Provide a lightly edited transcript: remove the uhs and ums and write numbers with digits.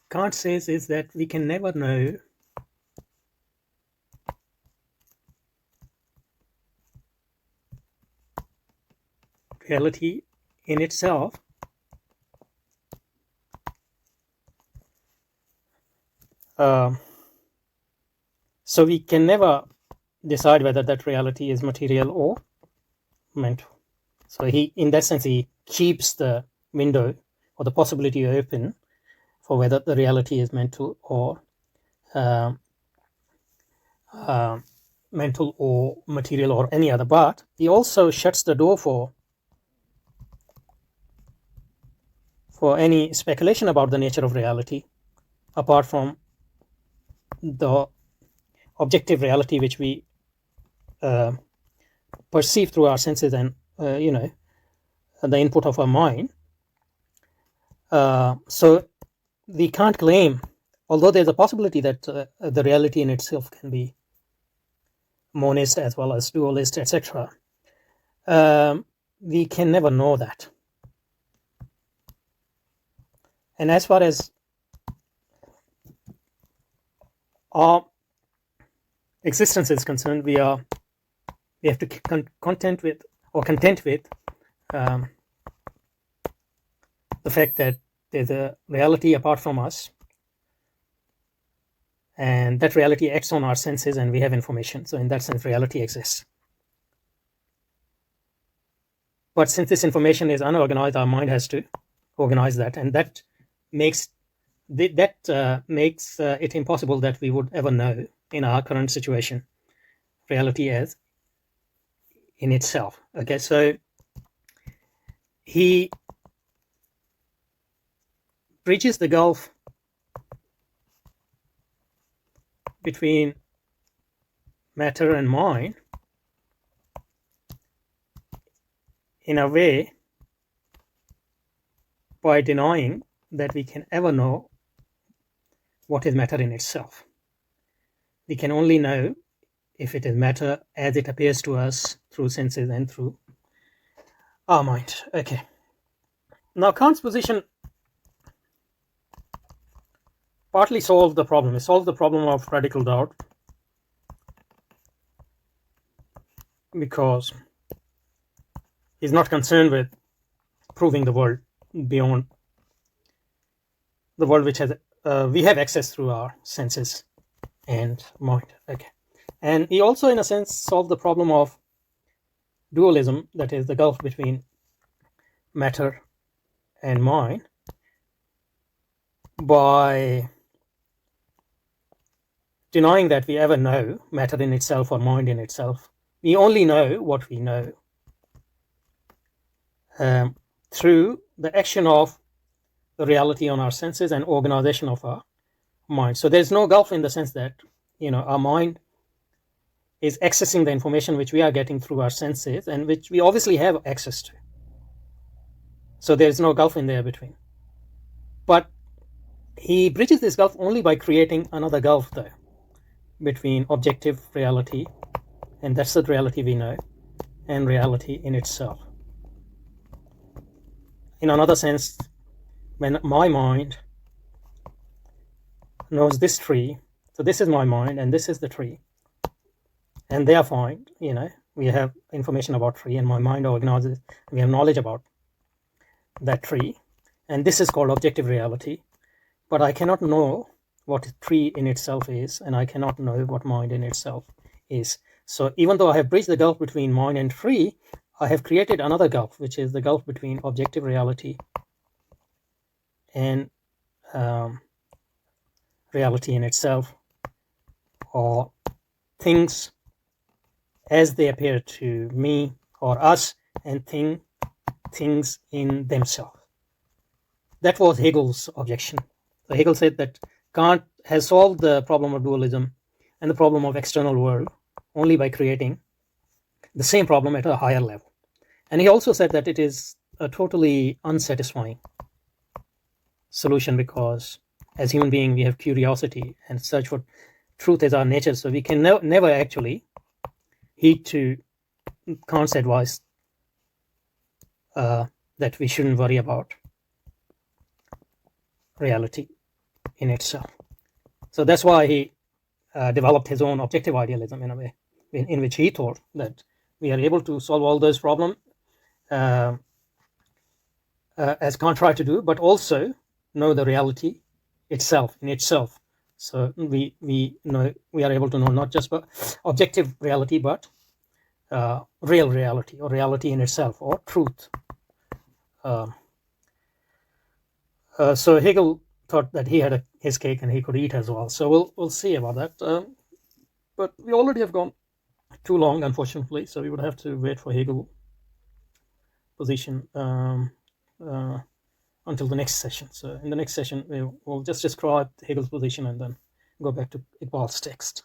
Kant says is that we can never know reality in itself so we can never decide whether that reality is material or mental. So he, in that sense, he keeps the window or the possibility open for whether the reality is mental or uh, mental or material or any other. But he also shuts the door for any speculation about the nature of reality, apart from the objective reality which we uh, perceive through our senses and the input of our mind. So we can't claim, although there's a possibility that the reality in itself can be monist as well as dualist, etc. We can never know that. And as far as our existence is concerned, we have to content with the fact that there's a reality apart from us, and that reality acts on our senses, and we have information. So in that sense, reality exists. But since this information is unorganized, our mind has to organize that, and that makes it impossible that we would ever know in our current situation reality as in itself. Okay, so he bridges the gulf between matter and mind in a way by denying that we can ever know what is matter in itself. We can only know if it is matter as it appears to us through senses and through our mind. Okay. Now Kant's position partly solved the problem. It solved the problem of radical doubt because he's not concerned with proving the world beyond the world which has we have access through our senses and mind. Okay. And he also, in a sense, solved the problem of dualism, that is the gulf between matter and mind, by denying that we ever know matter in itself or mind in itself. We only know what we know through the action of the reality on our senses and organization of our mind. So there's no gulf in the sense that our mind is accessing the information which we are getting through our senses and which we obviously have access to. So there's no gulf in there between. But he bridges this gulf only by creating another gulf there between objective reality, and that's the reality we know, and reality in itself. In another sense, when my mind knows this tree, so this is my mind and this is the tree, and they are fine, we have information about tree and my mind organizes, we have knowledge about that tree, and this is called objective reality. But I cannot know what tree in itself is, and I cannot know what mind in itself is. So even though I have bridged the gulf between mind and tree, I have created another gulf, which is the gulf between objective reality and reality in itself, or things as they appear to me or us, and things in themselves. That was Hegel's objection. So Hegel said that Kant has solved the problem of dualism and the problem of external world only by creating the same problem at a higher level. And he also said that it is a totally unsatisfying solution because as human beings we have curiosity and search for truth as our nature, so we can never actually heed to Kant's advice that we shouldn't worry about reality in itself. So that's why he developed his own objective idealism in a way, in which he thought that we are able to solve all those problems as Kant tried to do, but also know the reality itself in itself. So we know, we are able to know not just objective reality, but real reality, or reality in itself, or truth. So Hegel thought that he had his cake and he could eat as well. So we'll see about that. But we already have gone too long, unfortunately. So we would have to wait for Hegel position until the next session. So in the next session, we'll just describe Hegel's position and then go back to Iqbal's text.